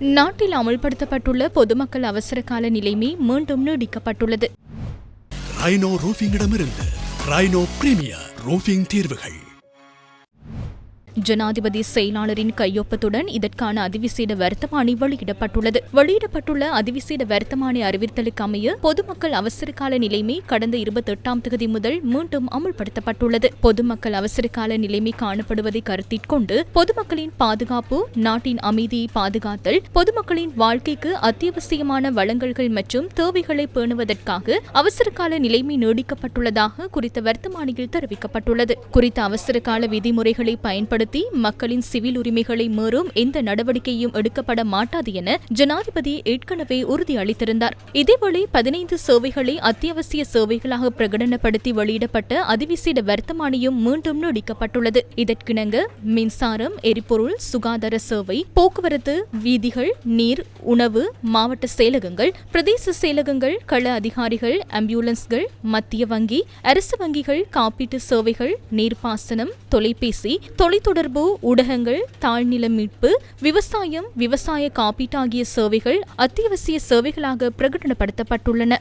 நாட்டில் அமல்படுத்தப்பட்டுள்ள பொதுமக்கள் அவசரகால நிலைமை மீண்டும் நீடிக்கப்பட்டுள்ளது. ரைனோ ரூஃபிங்கிடமிருந்து ரைனோ பிரீமியர் ரூஃபிங் தீர்வுகள். ஜனாதிபதி செயலாளரின் கையொப்பத்துடன் இதற்கான அதிவிசேட வர்த்தமானி வெளியிடப்பட்டுள்ளது. வெளியிடப்பட்டுள்ள அதிவிசேட வர்த்தமானி அறிவித்தலுக்கு அமைய பொதுமக்கள் அவசரகால நிலைமை கடந்த 28ஆம் தேதி முதல் மீண்டும் அமுல்படுத்தப்பட்டுள்ளது. பொதுமக்கள் அவசரகால நிலைமை காணப்படுவதை கருத்தில் கொண்டு பொதுமக்களின் பாதுகாப்பு, நாட்டின் அமைதியை பாதுகாத்தல், பொதுமக்களின் வாழ்க்கைக்கு அத்தியாவசியமான வழங்கல்கள் மற்றும் தேவைகளை பேணுவதற்காக அவசரகால நிலைமை நீடிக்கப்பட்டுள்ளதாக குறித்த வர்த்தமானியில் தெரிவிக்கப்பட்டுள்ளது. குறித்த அவசரகால விதிமுறைகளை பயன்படுத்த மக்களின் சிவில் உரிமைகளை மீறும் எந்த நடவடிக்கையும் எடுக்கப்பட மாட்டாது என ஜனாதிபதி ஏற்கனவே உறுதியளித்திருந்தார். இதேவேளை 15 சேவைகளை அத்தியாவசிய சேவைகளாக பிரகடனப்படுத்தி வெளியிடப்பட்ட அதிவிசேட வர்த்தமானியும் மீண்டும் நீடிக்கப்பட்டுள்ளது. இதற்கிணங்க மின்சாரம், எரிபொருள், சுகாதார சேவை, போக்குவரத்து, வீதிகள், நீர், உணவு, மாவட்ட செயலகங்கள், பிரதேச செயலகங்கள், கள அதிகாரிகள், ஆம்புலன்ஸ்கள், மத்திய வங்கி, அரசு வங்கிகள், காப்பீட்டு சேவைகள், நீர்ப்பாசனம், தொலைபேசி, தொலைத்தொடர்பு, ஊடகங்கள், தாழ்நில மீட்பு, விவசாயம், விவசாய காப்பீட்டு ஆகிய சேவைகள் அத்தியாவசிய சேவைகளாக பிரகடனப்படுத்தப்பட்டுள்ளன.